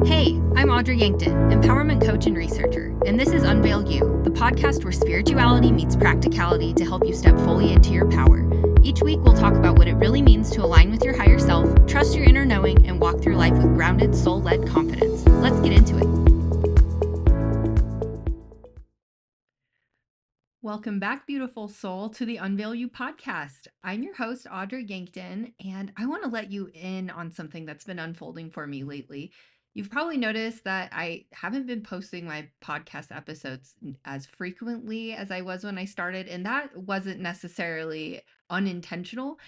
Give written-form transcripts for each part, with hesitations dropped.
Hey, I'm Audra Yankton, empowerment coach and researcher, and this is Unveil You, the podcast where spirituality meets practicality to help you step fully into your power. Each week, we'll talk about what it really means to align with your higher self, trust your inner knowing, and walk through life with grounded, soul-led confidence. Let's get into it. Welcome back, beautiful soul, to the Unveil You Podcast. I'm your host, Audra Yankton, and I want to let you in on something that's been unfolding for me lately. You've probably noticed that I haven't been posting my podcast episodes as frequently as I was when I started, and that wasn't necessarily unintentional.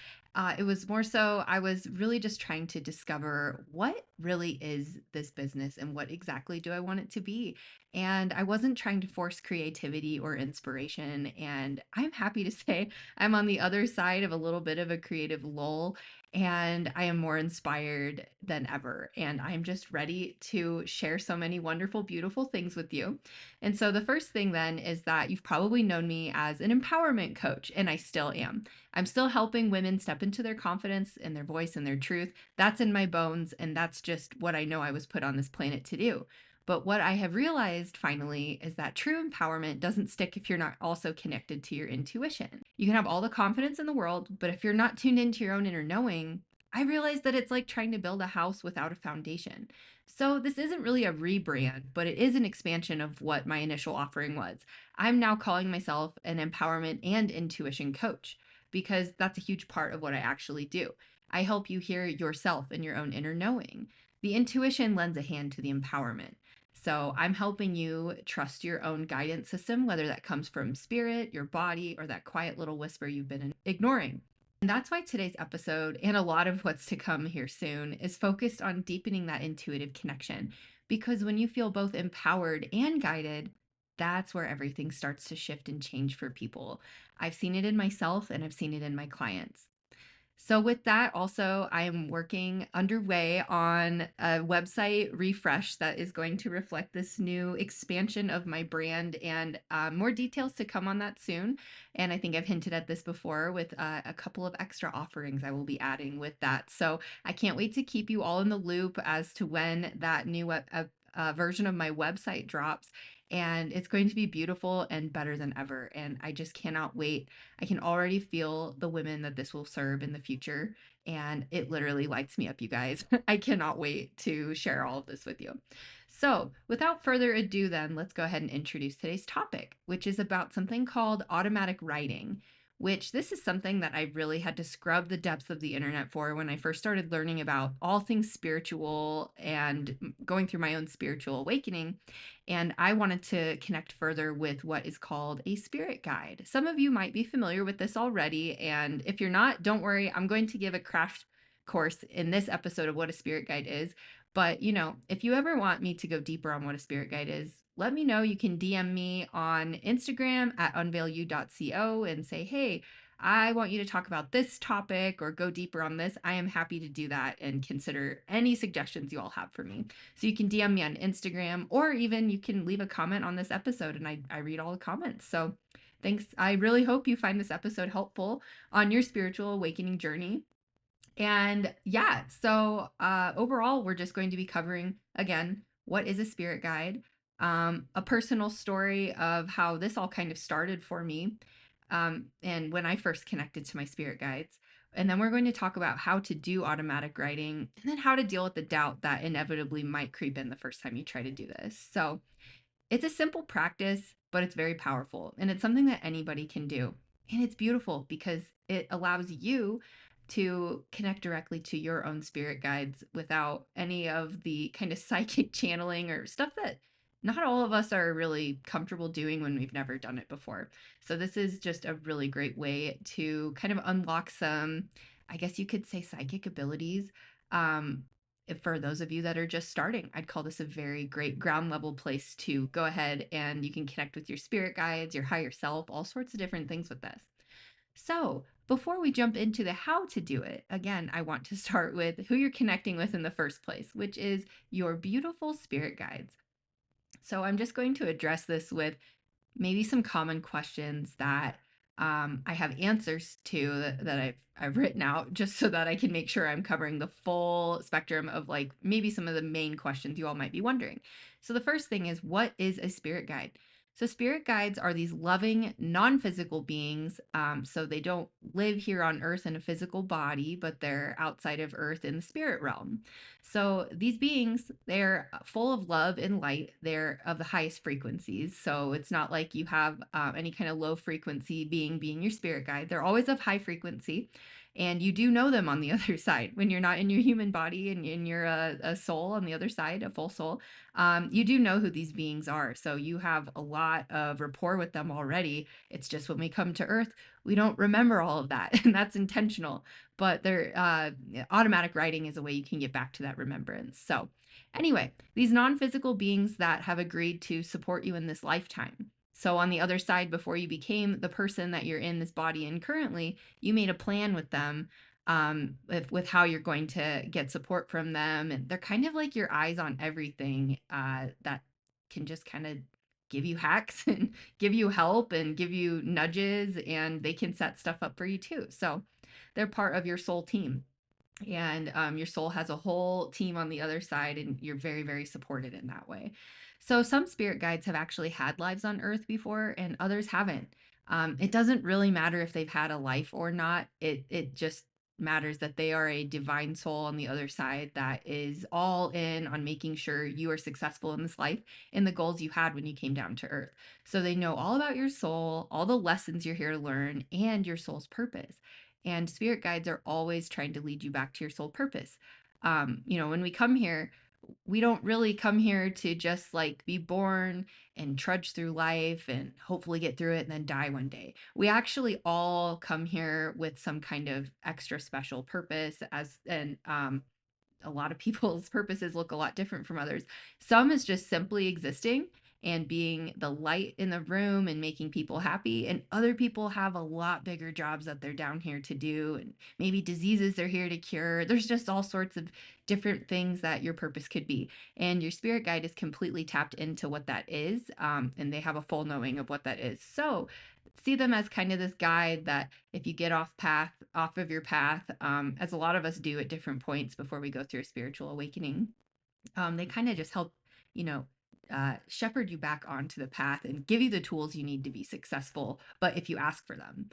It was more so I was really just trying to discover what really is this business and what exactly do I want it to be. And I wasn't trying to force creativity or inspiration. And I'm happy to say I'm on the other side of a little bit of a creative lull, and I am more inspired than ever. And I'm just ready to share so many wonderful, beautiful things with you. And so the first thing then is that you've probably known me as an empowerment coach, and I still am. I'm still helping women step into their confidence and their voice and their truth. That's in my bones, and that's just what I know I was put on this planet to do. But what I have realized finally is that true empowerment doesn't stick if you're not also connected to your intuition. You can have all the confidence in the world, but if you're not tuned into your own inner knowing, I realized that it's like trying to build a house without a foundation. So this isn't really a rebrand, but it is an expansion of what my initial offering was. I'm now calling myself an empowerment and intuition coach because that's a huge part of what I actually do. I help you hear yourself and your own inner knowing. The intuition lends a hand to the empowerment. So I'm helping you trust your own guidance system, whether that comes from spirit, your body, or that quiet little whisper you've been ignoring. And that's why today's episode, and a lot of what's to come here soon, is focused on deepening that intuitive connection. Because when you feel both empowered and guided, that's where everything starts to shift and change for people. I've seen it in myself and I've seen it in my clients. So with that, also, I am working underway on a website refresh that is going to reflect this new expansion of my brand, and more details to come on that soon. And I think I've hinted at this before with a couple of extra offerings I will be adding with that. So I can't wait to keep you all in the loop as to when that new version of my website drops. And it's going to be beautiful and better than ever. And I just cannot wait. I can already feel the women that this will serve in the future. And it literally lights me up, you guys. I cannot wait to share all of this with you. So, without further ado, then, let's go ahead and introduce today's topic, which is about something called automatic writing. Which this is something that I really had to scrub the depths of the internet for when I first started learning about all things spiritual and going through my own spiritual awakening. And I wanted to connect further with what is called a spirit guide. Some of you might be familiar with this already, and if you're not, don't worry. I'm going to give a crash course in this episode of what a spirit guide is. But, if you ever want me to go deeper on what a spirit guide is, let me know. You can DM me on Instagram at unveilyou.co and say, hey, I want you to talk about this topic or go deeper on this. I am happy to do that and consider any suggestions you all have for me. So you can DM me on Instagram, or even you can leave a comment on this episode and I read all the comments. So thanks. I really hope you find this episode helpful on your spiritual awakening journey. And yeah, so overall, we're just going to be covering again, what is a spirit guide, a personal story of how this all kind of started for me, and when I first connected to my spirit guides. And then we're going to talk about how to do automatic writing and then how to deal with the doubt that inevitably might creep in the first time you try to do this. So it's a simple practice, but it's very powerful, and it's something that anybody can do. And it's beautiful because it allows you to connect directly to your own spirit guides without any of the kind of psychic channeling or stuff that not all of us are really comfortable doing when we've never done it before. So this is just a really great way to kind of unlock some, I guess you could say, psychic abilities. Um, for those of you that are just starting, I'd call this a very great ground level place to go ahead and you can connect with your spirit guides, your higher self, all sorts of different things with this. So, before we jump into the how to do it, again, I want to start with who you're connecting with in the first place, which is your beautiful spirit guides. So, I'm just going to address this with maybe some common questions that I have answers to that I've written out just so that I can make sure I'm covering the full spectrum of like maybe some of the main questions you all might be wondering. So the first thing is, what is a spirit guide? So spirit guides are these loving, non-physical beings. So they don't live here on Earth in a physical body, but they're outside of Earth in the spirit realm. So these beings, they're full of love and light. They're of the highest frequencies. So it's not like you have any kind of low frequency being your spirit guide. They're always of high frequency. And you do know them on the other side when you're not in your human body and you're a soul on the other side, a full soul. You do know who these beings are. So you have a lot of rapport with them already. It's just when we come to Earth, we don't remember all of that. And that's intentional. But their automatic writing is a way you can get back to that remembrance. So, anyway, these non physical beings that have agreed to support you in this lifetime. So, on the other side, before you became the person that you're in this body in currently, you made a plan with them with how you're going to get support from them. And they're kind of like your eyes on everything that can just kind of give you hacks and give you help and give you nudges, and they can set stuff up for you too. So they're part of your soul team. And your soul has a whole team on the other side, and you're very, very supported in that way. So, some spirit guides have actually had lives on Earth before, and others haven't. It doesn't really matter if they've had a life or not. It just matters that they are a divine soul on the other side that is all in on making sure you are successful in this life and the goals you had when you came down to Earth. So they know all about your soul, all the lessons you're here to learn, and your soul's purpose. And spirit guides are always trying to lead you back to your soul purpose. When we come here, we don't really come here to just like be born and trudge through life and hopefully get through it and then die one day. We actually all come here with some kind of extra special purpose, and a lot of people's purposes look a lot different from others. Some is just simply existing and being the light in the room and making people happy. And other people have a lot bigger jobs that they're down here to do, and maybe diseases they're here to cure. There's just all sorts of different things that your purpose could be. And your spirit guide is completely tapped into what that is. And they have a full knowing of what that is. So see them as kind of this guide that if you get off of your path, as a lot of us do at different points before we go through a spiritual awakening, they kind of just help, you know, shepherd you back onto the path and give you the tools you need to be successful, but if you ask for them.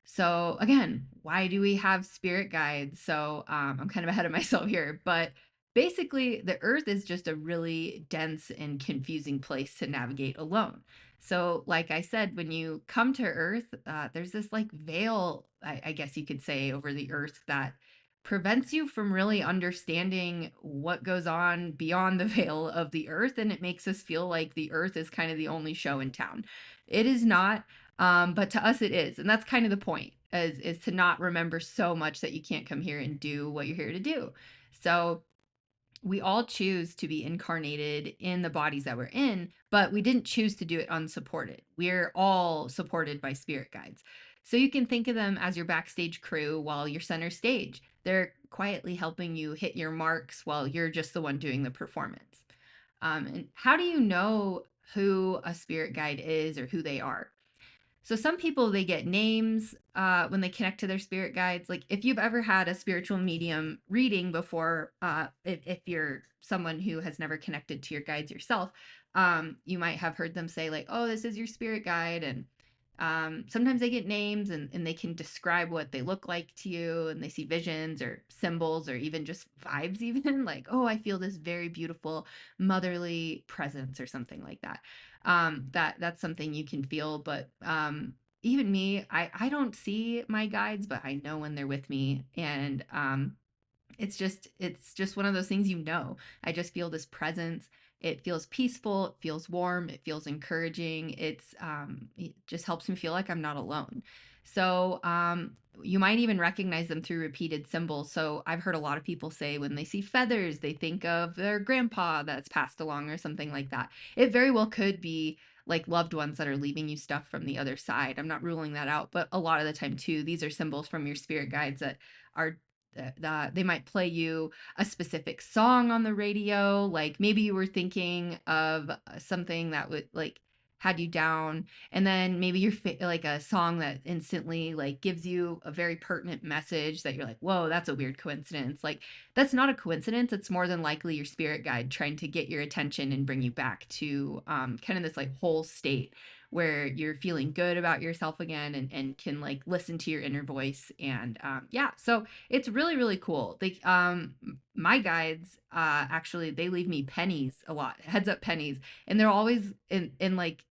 So again, why do we have spirit guides? So I'm kind of ahead of myself here, but basically the earth is just a really dense and confusing place to navigate alone. So like I said, when you come to earth, there's this like veil, I guess you could say, over the earth that prevents you from really understanding what goes on beyond the veil of the earth, and it makes us feel like the earth is kind of the only show in town. It is not, but to us it is, and that's kind of the point, is to not remember so much that you can't come here and do what you're here to do. So we all choose to be incarnated in the bodies that we're in, but we didn't choose to do it unsupported. We're all supported by spirit guides. So you can think of them as your backstage crew while you're center stage. They're quietly helping you hit your marks while you're just the one doing the performance. And how do you know who a spirit guide is or who they are? So some people, they get names when they connect to their spirit guides. Like if you've ever had a spiritual medium reading before, if you're someone who has never connected to your guides yourself, you might have heard them say like, "Oh, this is your spirit guide," and sometimes they get names and they can describe what they look like to you, and they see visions or symbols or even just vibes, even like, "Oh, I feel this very beautiful motherly presence," or something like that. That's something you can feel. But even me, I don't see my guides, but I know when they're with me. And it's just one of those things, I just feel this presence. It feels peaceful, it feels warm, it feels encouraging. It just helps me feel like I'm not alone. So you might even recognize them through repeated symbols. So I've heard a lot of people say when they see feathers, they think of their grandpa that's passed along or something like that. It very well could be like loved ones that are leaving you stuff from the other side. I'm not ruling that out, but a lot of the time too, these are symbols from your spirit guides that are they might play you a specific song on the radio. Like maybe you were thinking of something that would like had you down, and then maybe you're like a song that instantly like gives you a very pertinent message that you're like, whoa, that's a weird coincidence. Like, that's not a coincidence. It's more than likely your spirit guide trying to get your attention and bring you back to kind of this like whole state where you're feeling good about yourself again, and can like listen to your inner voice. And yeah, so it's really, really cool. My guides, actually, they leave me pennies a lot, heads up pennies, and they're always in like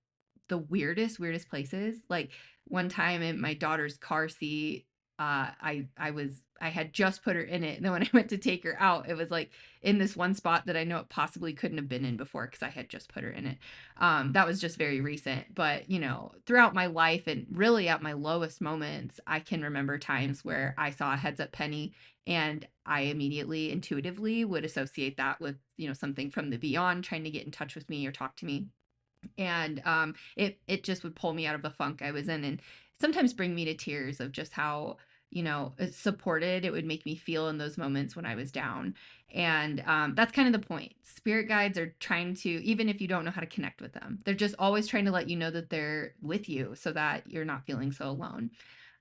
the weirdest places. Like one time in my daughter's car seat, I had just put her in it, and then when I went to take her out, it was like in this one spot that I know it possibly couldn't have been in before because I had just put her in it. That was just very recent, but throughout my life and really at my lowest moments, I can remember times where I saw a heads up penny, and I immediately intuitively would associate that with something from the beyond trying to get in touch with me or talk to me. And it just would pull me out of the funk I was in, and sometimes bring me to tears of just how supported it would make me feel in those moments when I was down. And that's kind of the point. Spirit guides are trying to, even if you don't know how to connect with them, they're just always trying to let you know that they're with you so that you're not feeling so alone.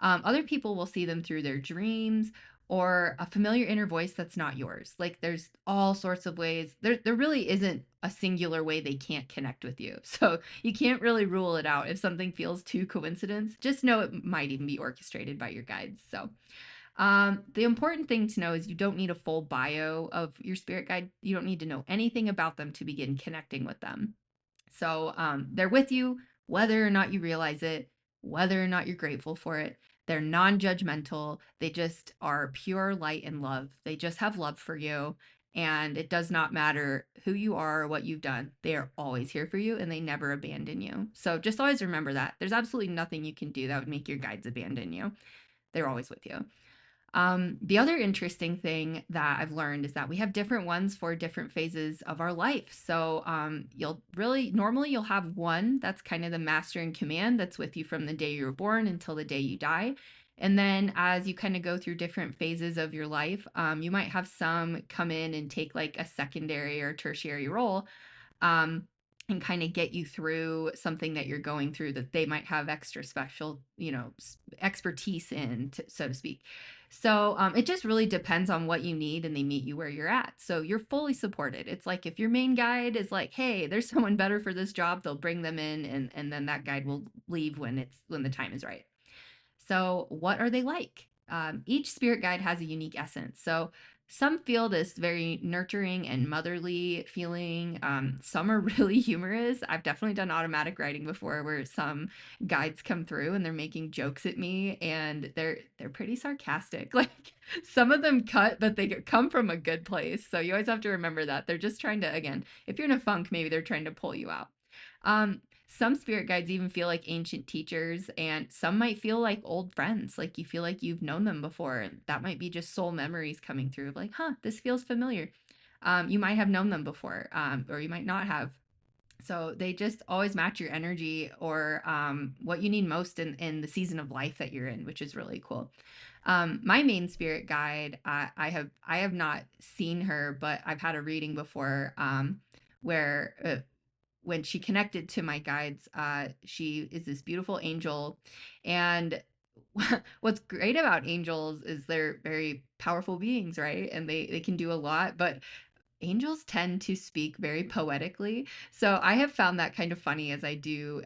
Other people will see them through their dreams or a familiar inner voice that's not yours. Like, there's all sorts of ways. There really isn't a singular way they can't connect with you. So you can't really rule it out. If something feels too coincidence, just know it might even be orchestrated by your guides. So the important thing to know is you don't need a full bio of your spirit guide. You don't need to know anything about them to begin connecting with them. So they're with you, whether or not you realize it, whether or not you're grateful for it. They're non judgmental. They just are pure light and love. They just have love for you. And it does not matter who you are or what you've done. They are always here for you, and they never abandon you. So just always remember that. There's absolutely nothing you can do that would make your guides abandon you. They're always with you. The other interesting thing that I've learned is that we have different ones for different phases of our life. So normally you'll have one that's kind of the master in command that's with you from the day you were born until the day you die. And then as you kind of go through different phases of your life, you might have some come in and take like a secondary or tertiary role. Um, and kind of get you through something that you're going through that they might have extra special, expertise in, so to speak. So it just really depends on what you need, and they meet you where you're at. So you're fully supported. It's like if your main guide is like, hey, there's someone better for this job, they'll bring them in, and then that guide will leave when the time is right. So, what are they like? Each spirit guide has a unique essence. So, some feel this very nurturing and motherly feeling. Some are really humorous. I've definitely done automatic writing before, where some guides come through and they're making jokes at me, and they're pretty sarcastic. Like, some of them cut, but they come from a good place. So you always have to remember that they're just trying to, again, if you're in a funk, maybe they're trying to pull you out. Some spirit guides even feel like ancient teachers, and some might feel like old friends. Like, you feel like you've known them before. And that might be just soul memories coming through of like, huh, this feels familiar. You might have known them before, or you might not have. So they just always match your energy, or what you need most in the season of life that you're in, which is really cool. My main spirit guide, I have not seen her, but I've had a reading before, where when she connected to my guides, she is this beautiful angel. And what's great about angels is they're very powerful beings, right? And they can do a lot, but angels tend to speak very poetically. So I have found that kind of funny as I do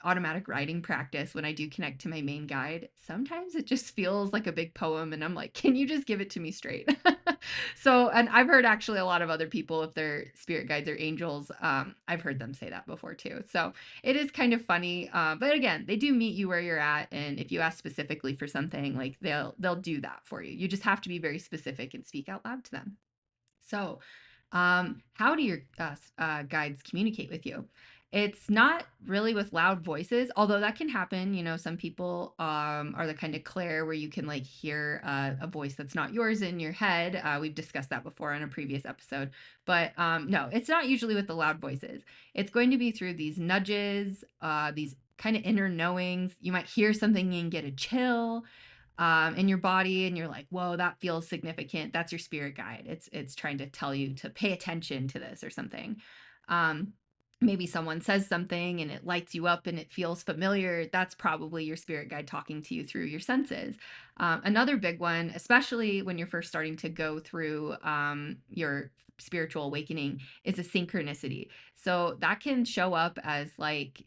automatic writing practice. When I do connect to my main guide, sometimes it just feels like a big poem, and I'm like, can you just give it to me straight? So, and I've heard actually a lot of other people, if they're spirit guides or angels, I've heard them say that before too. So it is kind of funny. But again, they do meet you where you're at. And if you ask specifically for something, like they'll do that for you. You just have to be very specific and speak out loud to them. So, how do your guides communicate with you? It's not really with loud voices, although that can happen. Some people are the kind of clair where you can like hear a voice that's not yours in your head. We've discussed that before in a previous episode. But no, it's not usually with the loud voices. It's going to be through these nudges, these kind of inner knowings. You might hear something and get a chill in your body, and you're like, whoa, that feels significant. That's your spirit guide. It's trying to tell you to pay attention to this or something. um maybe someone says something and it lights you up and it feels familiar, that's probably your spirit guide talking to you through your senses. Another big one, especially when you're first starting to go through your spiritual awakening, is a synchronicity. So that can show up as like,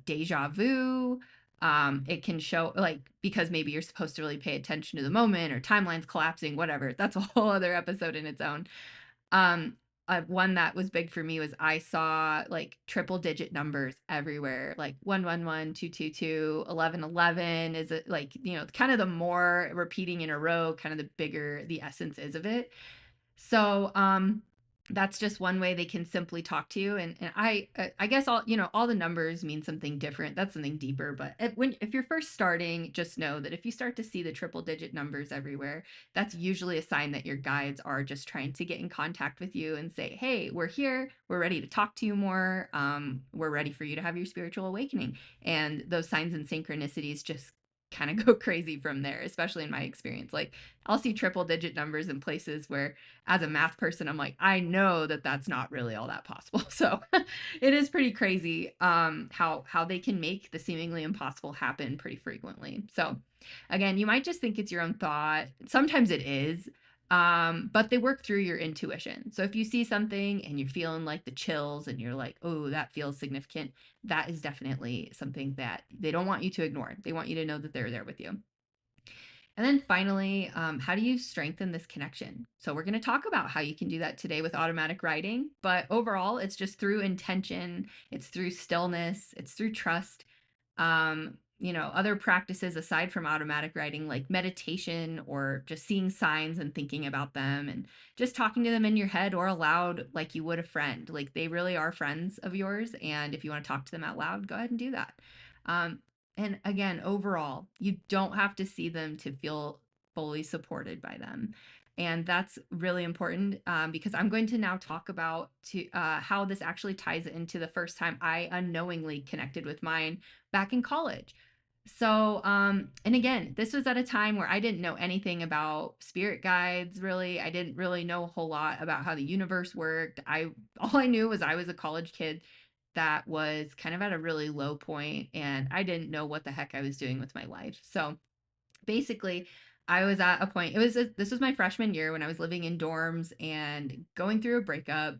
deja vu. It can show like because maybe you're supposed to really pay attention to the moment or timelines collapsing, whatever. That's a whole other episode in its own. Um, one that was big for me was I saw like triple digit numbers everywhere, like 111, 222, 1111 is it like, kind of the more repeating in a row, kind of the bigger the essence is of it. So, that's just one way they can simply talk to you. And I guess all the numbers mean something different. That's something deeper. But if you're first starting, just know that if you start to see the triple digit numbers everywhere, that's usually a sign that your guides are just trying to get in contact with you and say, hey, we're here. We're ready to talk to you more. We're ready for you to have your spiritual awakening. And those signs and synchronicities just kind of go crazy from there, especially in my experience. Like I'll see triple digit numbers in places where as a math person, I'm like, I know that that's not really all that possible. So it is pretty crazy how they can make the seemingly impossible happen pretty frequently. So again, you might just think it's your own thought. Sometimes it is, but they work through your intuition. So if you see something and you're feeling like the chills and you're like, oh, that feels significant, that is definitely something that they don't want you to ignore. They want you to know that they're there with you. And then finally, how do you strengthen this connection? So, we're going to talk about how you can do that today with automatic writing. But overall, it's just through intention, it's through stillness, it's through trust. Other practices aside from automatic writing, like meditation or just seeing signs and thinking about them and just talking to them in your head or aloud, like you would a friend. Like they really are friends of yours. And if you want to talk to them out loud, go ahead and do that. Um, and again, overall, you don't have to see them to feel fully supported by them. And that's really important because I'm going to now talk about how this actually ties into the first time I unknowingly connected with mine back in college. So, and again, this was at a time where I didn't know anything about spirit guides, really. I didn't really know a whole lot about how the universe worked. All I knew was I was a college kid that was kind of at a really low point and I didn't know what the heck I was doing with my life. So, basically, I was at a point, this was my freshman year when I was living in dorms and going through a breakup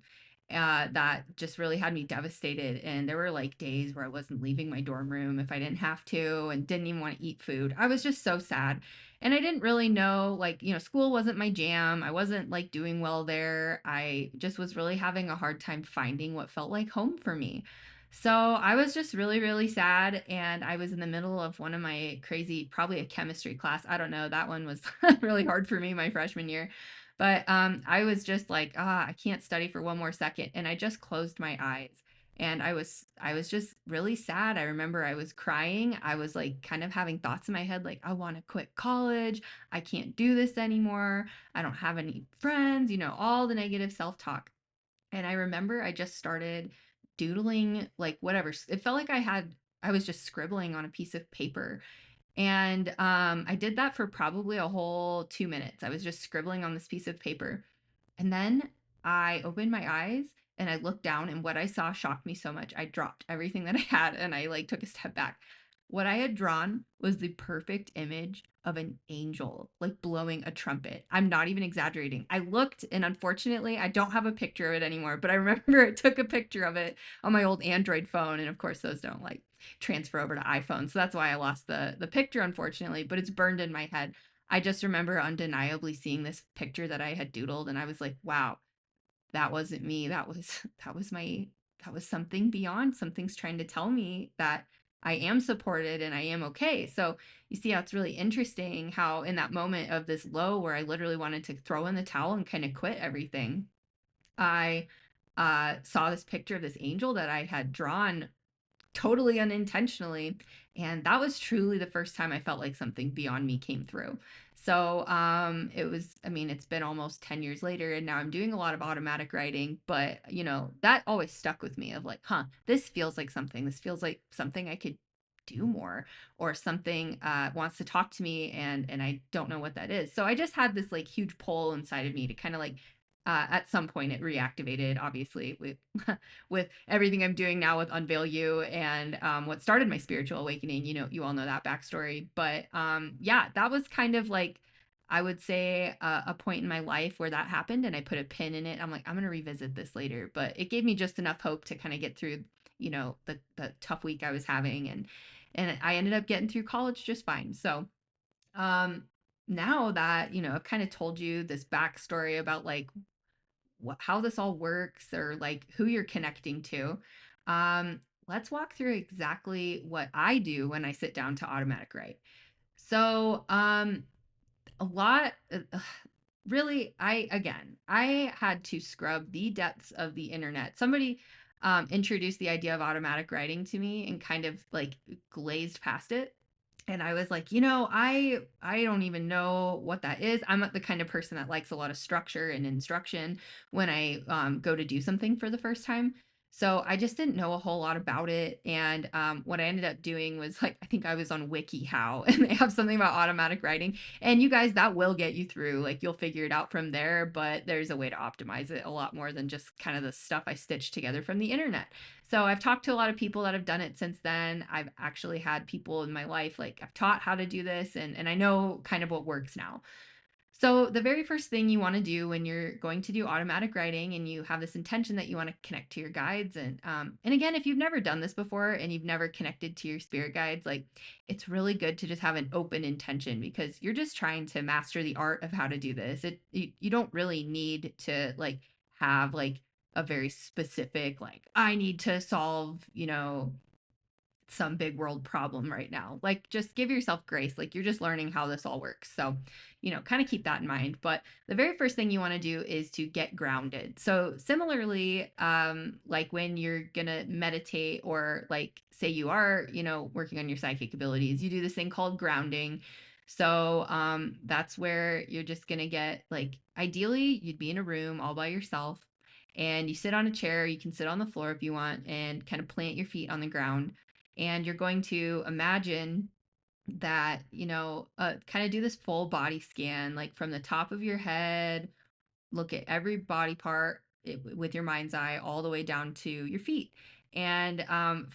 that just really had me devastated. And there were like days where I wasn't leaving my dorm room if I didn't have to and didn't even want to eat food. I was just so sad. And I didn't really know, like, school wasn't my jam. I wasn't like doing well there. I just was really having a hard time finding what felt like home for me. So I was just really, really sad. And I was in the middle of one of my crazy, probably a chemistry class. I don't know. That one was really hard for me my freshman year. But I was just like, I can't study for one more second. And I just closed my eyes. And I was just really sad. I remember I was crying. I was like kind of having thoughts in my head like, I want to quit college. I can't do this anymore. I don't have any friends, all the negative self-talk. And I remember I just started doodling like whatever. It felt like I was just scribbling on a piece of paper. And I did that for probably a whole 2 minutes. I was just scribbling on this piece of paper. And then I opened my eyes and I looked down and what I saw shocked me so much. I dropped everything that I had and I like took a step back. What I had drawn was the perfect image of an angel like blowing a trumpet. I'm not even exaggerating. I looked and unfortunately I don't have a picture of it anymore, but I remember I took a picture of it on my old Android phone and of course those don't like transfer over to iPhone. So that's why I lost the picture unfortunately, but it's burned in my head. I just remember undeniably seeing this picture that I had doodled and I was like, wow, that wasn't me. That was something beyond. Something's trying to tell me that I am supported and I am okay. So you see how it's really interesting how in that moment of this low where I literally wanted to throw in the towel and kind of quit everything, I saw this picture of this angel that I had drawn totally unintentionally. And that was truly the first time I felt like something beyond me came through. So it's been almost 10 years later and now I'm doing a lot of automatic writing, but that always stuck with me of like, this feels like something. This feels like something I could do more or something wants to talk to me and I don't know what that is. So I just had this like huge pull inside of me to kind of like at some point it reactivated, obviously, with with everything I'm doing now with Unveil You and what started my spiritual awakening. You all know that backstory. But yeah, that was kind of like, I would say, a point in my life where that happened, and I put a pin in it. I'm like, I'm going to revisit this later. But it gave me just enough hope to kind of get through, the tough week I was having. And I ended up getting through college just fine. So um, now that, I've kind of told you this backstory about like how this all works or like who you're connecting to, let's walk through exactly what I do when I sit down to automatic write. So, a lot, really, I had to scrub the depths of the internet. Somebody introduced the idea of automatic writing to me and kind of like glazed past it, and I was like, I don't even know what that is. I'm not the kind of person that likes a lot of structure and instruction when I go to do something for the first time. So I just didn't know a whole lot about it. And what I ended up doing was, like, I think I was on WikiHow and they have something about automatic writing. And you guys, that will get you through. Like, you'll figure it out from there, but there's a way to optimize it a lot more than just kind of the stuff I stitched together from the internet. So I've talked to a lot of people that have done it since then. I've actually had people in my life, like, I've taught how to do this, and I know kind of what works now. So the very first thing you want to do when you're going to do automatic writing and you have this intention that you want to connect to your guides, and again, if you've never done this before and you've never connected to your spirit guides, like, it's really good to just have an open intention because you're just trying to master the art of how to do this. You don't really need to like have like a very specific, like, I need to solve, some big world problem right now. Like, just give yourself grace. Like, you're just learning how this all works. So, kind of keep that in mind. But the very first thing you want to do is to get grounded. So, similarly, like when you're going to meditate, or like say you are, working on your psychic abilities, you do this thing called grounding. So, that's where you're just going to get, like, ideally, you'd be in a room all by yourself and you sit on a chair. You can sit on the floor if you want and kind of plant your feet on the ground, and you're going to imagine that, kind of do this full body scan, like from the top of your head, look at every body part with your mind's eye all the way down to your feet. And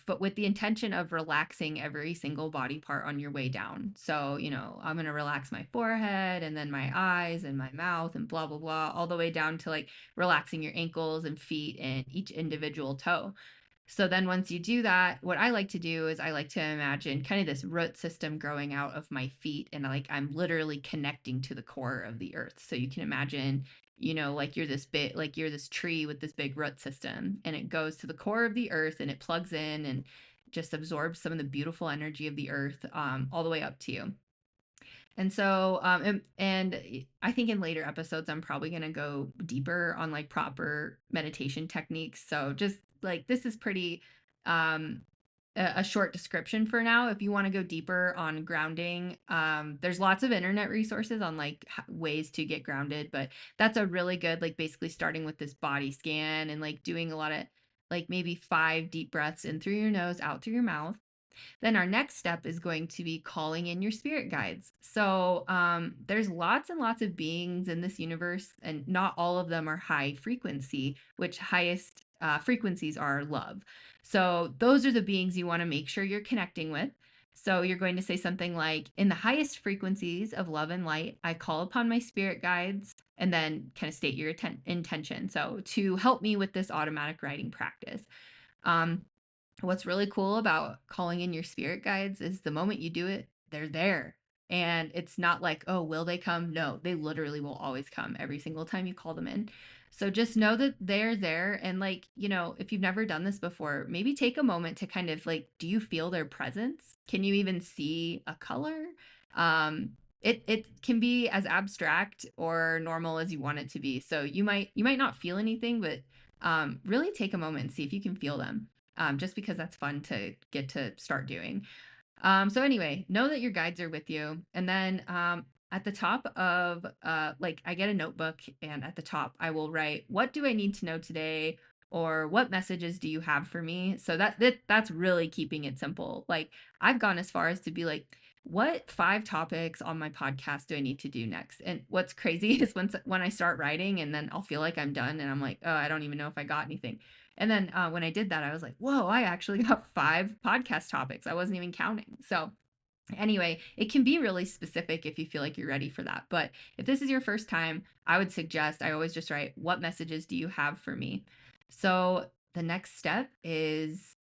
but with the intention of relaxing every single body part on your way down. So, I'm going to relax my forehead and then my eyes and my mouth and blah blah blah, all the way down to like relaxing your ankles and feet and each individual toe. So then once you do that, what I like to do is I like to imagine kind of this root system growing out of my feet, and like I'm literally connecting to the core of the earth. So you can imagine, like you're this tree with this big root system, and it goes to the core of the earth and it plugs in and just absorbs some of the beautiful energy of the earth, all the way up to you. And so, and I think in later episodes, I'm probably going to go deeper on like proper meditation techniques. So just like, this is pretty, um, a short description for now. If you want to go deeper on grounding, there's lots of internet resources on like ways to get grounded, but that's a really good, like, basically starting with this body scan and like doing a lot of like maybe 5 deep breaths in through your nose, out through your mouth. Then our next step is going to be calling in your spirit guides. So there's lots and lots of beings in this universe, and not all of them are high frequency, which highest frequencies are love. So those are the beings you want to make sure you're connecting with. So you're going to say something like, in the highest frequencies of love and light, I call upon my spirit guides, and then kind of state your intention. So to help me with this automatic writing practice. Um, What's really cool about calling in your spirit guides is the moment you do it, they're there. And it's not like, oh, will they come? No, they literally will always come every single time you call them in. So just know that they're there. And like, if you've never done this before, maybe take a moment to kind of like, do you feel their presence? Can you even see a color? Um, it can be as abstract or normal as you want it to be. So you might not feel anything, but really take a moment and see if you can feel them, just because that's fun to get to start doing. So anyway, know that your guides are with you. And then at the top of like, I get a notebook, and at the top I will write, what do I need to know today? Or what messages do you have for me? So that's really keeping it simple. Like, I've gone as far as to be like, what 5 topics on my podcast do I need to do next? And what's crazy is when I start writing and then I'll feel like I'm done and I'm like, oh, I don't even know if I got anything. And then when I did that, I was like, whoa, I actually got 5 podcast topics. I wasn't even counting. So anyway, it can be really specific if you feel like you're ready for that. But if this is your first time, I would suggest I always just write, what messages do you have for me? So the next step is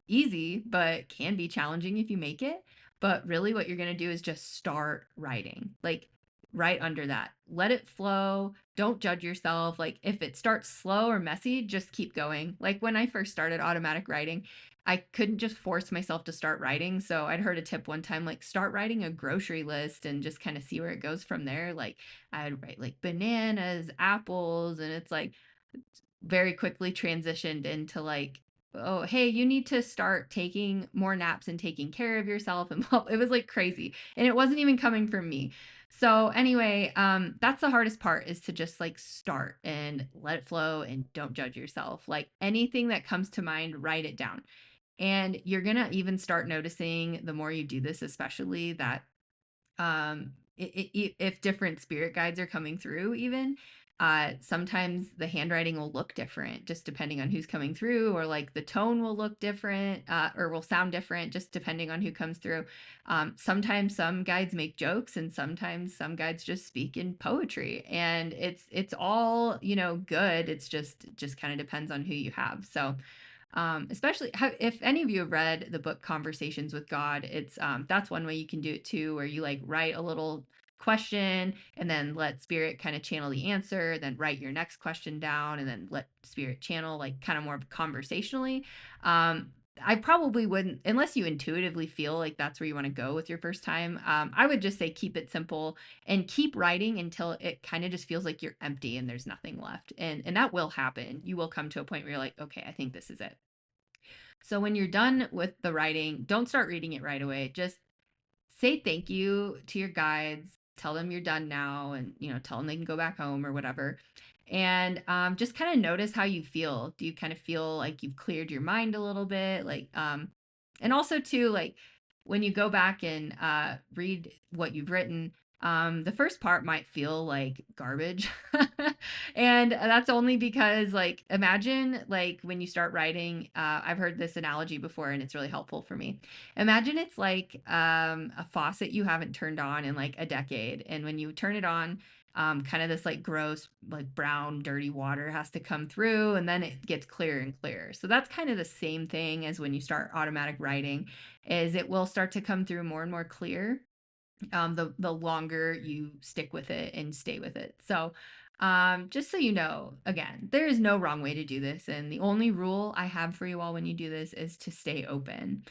easy, but can be challenging if you make it. But really, what you're going to do is just start writing. Like, right under that. Let it flow. Don't judge yourself. Like, if it starts slow or messy, just keep going. Like, when I first started automatic writing, I couldn't just force myself to start writing. So I'd heard a tip one time, like start writing a grocery list and just kind of see where it goes from there. Like I'd write like bananas, apples, and it's like very quickly transitioned into like, oh, hey, you need to start taking more naps and taking care of yourself. And it was like crazy. And it wasn't even coming from me. So anyway, that's the hardest part, is to just like start and let it flow and don't judge yourself. Like anything that comes to mind, write it down. And you're going to even start noticing the more you do this, especially that if different spirit guides are coming through, even sometimes the handwriting will look different just depending on who's coming through, or like the tone will look different, or will sound different just depending on who comes through. Sometimes some guides make jokes, and sometimes some guides just speak in poetry, and it's all, good. It's just kind of depends on who you have. So especially if any of you have read the book Conversations with God, it's that's one way you can do it too, where you like write a little question and then let spirit kind of channel the answer, then write your next question down and then let spirit channel, like kind of more conversationally. I probably wouldn't, unless you intuitively feel like that's where you want to go with your first time. I would just say keep it simple and keep writing until it kind of just feels like you're empty and there's nothing left. And that will happen. You will come to a point where you're like, okay, I think this is it. So when you're done with the writing, don't start reading it right away. Just say thank you to your guides. Tell them you're done now, and tell them they can go back home or whatever. And just kind of notice how you feel. Do you kind of feel like you've cleared your mind a little bit? And also too, like when you go back and read what you've written, the first part might feel like garbage. And that's only because, like, imagine like when you start writing, I've heard this analogy before and it's really helpful for me. Imagine it's like a faucet you haven't turned on in like a decade. And when you turn it on, kind of this like gross, like brown, dirty water has to come through, and then it gets clearer and clearer. So that's kind of the same thing as when you start automatic writing, is it will start to come through more and more clear, the longer you stick with it and stay with it. So just so you know, again, there is no wrong way to do this. And the only rule I have for you all when you do this is to stay open.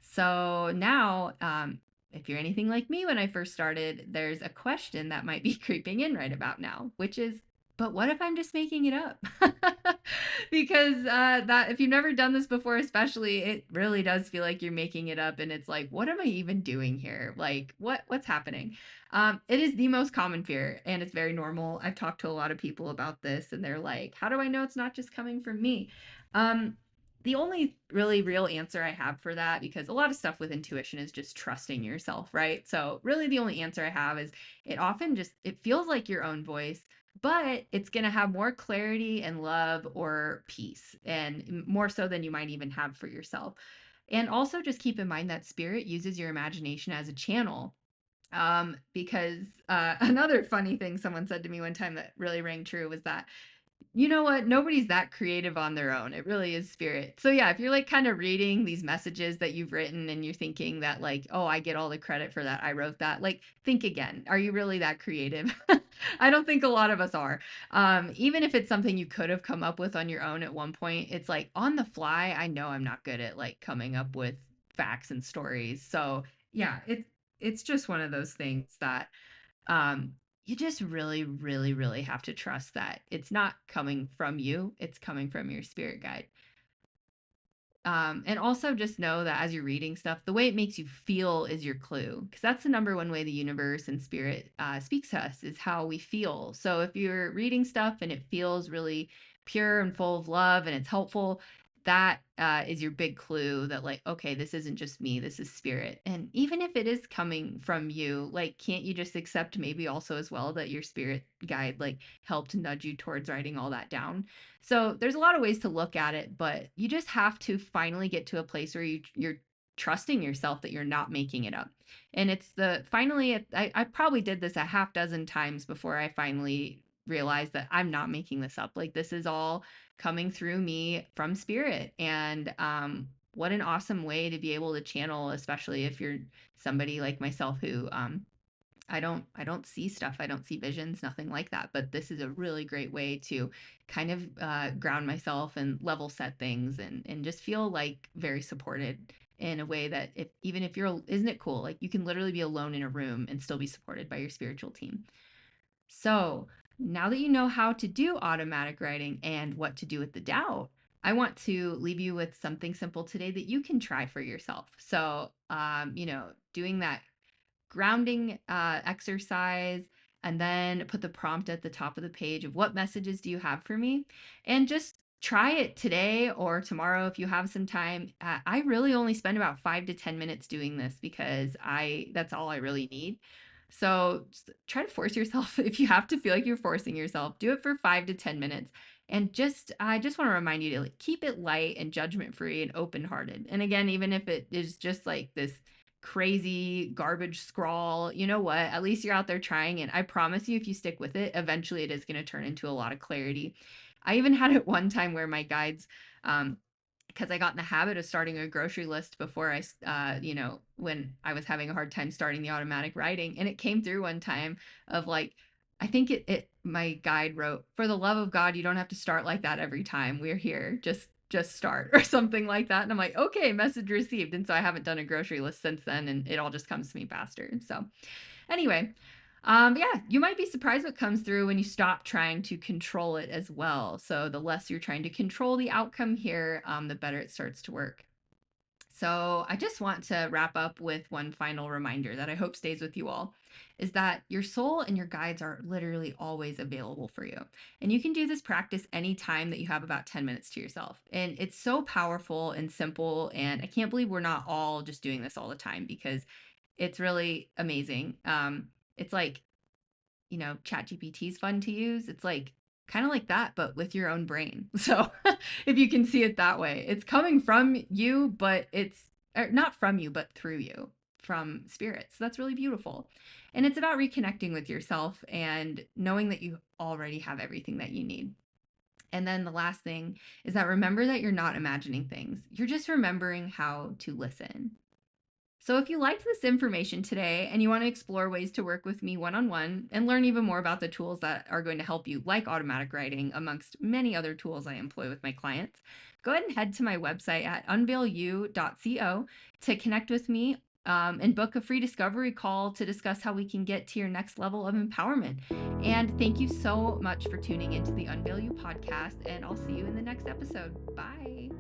So now, if you're anything like me when I first started, there's a question that might be creeping in right about now, which is, but what if I'm just making it up? Because that if you've never done this before, especially, it really does feel like you're making it up, and it's like, what am I even doing here? Like, what's happening? It is the most common fear, and it's very normal. I've talked to a lot of people about this, and they're like, how do I know it's not just coming from me? Um, the only really real answer I have for that, because a lot of stuff with intuition is just trusting yourself, right? So really the only answer I have is, it feels like your own voice, but it's going to have more clarity and love or peace, and more so than you might even have for yourself. And also just keep in mind that spirit uses your imagination as a channel. Because another funny thing someone said to me one time that really rang true was that, you know what? Nobody's that creative on their own. It really is spirit. So yeah, if you're like kind of reading these messages that you've written and you're thinking that like, oh, I get all the credit for that, I wrote that. Like, think again. Are you really that creative? I don't think a lot of us are. Even if it's something you could have come up with on your own at one point, it's like on the fly, I know I'm not good at like coming up with facts and stories. So yeah, it's just one of those things that you just really, really, really have to trust that it's not coming from you, it's coming from your spirit guide. And also just know that as you're reading stuff, the way it makes you feel is your clue, because that's the number one way the universe and spirit speaks to us, is how we feel. So if you're reading stuff and it feels really pure and full of love and it's helpful, that is your big clue that, like, okay, this isn't just me, this is spirit. And even if it is coming from you, like, can't you just accept maybe also as well that your spirit guide like helped nudge you towards writing all that down? So there's a lot of ways to look at it, but you just have to finally get to a place where you're trusting yourself that you're not making it up. And it's the finally I probably did this a half dozen times before I finally realized that I'm not making this up. Like, this is all coming through me from spirit. And what an awesome way to be able to channel, especially if you're somebody like myself who I don't see stuff, I don't see visions, nothing like that. But this is a really great way to kind of ground myself and level set things, and just feel like very supported in a way that, if even if you're, isn't it cool, like you can literally be alone in a room and still be supported by your spiritual team. So now that you know how to do automatic writing and what to do with the doubt, I want to leave you with something simple today that you can try for yourself. So, doing that grounding exercise, and then put the prompt at the top of the page of, what messages do you have for me? And just try it today or tomorrow if you have some time. I really only spend about 5 to 10 minutes doing this because that's all I really need. So just try to force yourself. If you have to feel like you're forcing yourself, do it for 5 to 10 minutes. And I just want to remind you to, like, keep it light and judgment free and open hearted. And again, even if it is just like this crazy garbage scrawl, you know what? At least you're out there trying. And I promise you, if you stick with it, eventually it is going to turn into a lot of clarity. I even had it one time where my guides, because I got in the habit of starting a grocery list before when I was having a hard time starting the automatic writing. And it came through one time of like, I think my guide wrote, "For the love of God, you don't have to start like that every time. We're here. Just start," or something like that. And I'm like, okay, message received. And so I haven't done a grocery list since then, and it all just comes to me faster. So anyway, yeah, you might be surprised what comes through when you stop trying to control it as well. So the less you're trying to control the outcome here, the better it starts to work. So I just want to wrap up with one final reminder that I hope stays with you all, is that your soul and your guides are literally always available for you. And you can do this practice anytime that you have about 10 minutes to yourself. And it's so powerful and simple. And I can't believe we're not all just doing this all the time, because it's really amazing. It's like, chat gpt is fun to use. It's like kind of like that, but with your own brain. So if you can see it that way, it's coming from you, but not from you, but through you, from spirit. So that's really beautiful. And it's about reconnecting with yourself and knowing that you already have everything that you need. And then the last thing is that, remember that you're not imagining things, you're just remembering how to listen. So if you liked this information today and you want to explore ways to work with me one-on-one and learn even more about the tools that are going to help you, like automatic writing, amongst many other tools I employ with my clients, go ahead and head to my website at unveilyou.co to connect with me, and book a free discovery call to discuss how we can get to your next level of empowerment. And thank you so much for tuning into the Unveil You podcast, and I'll see you in the next episode. Bye.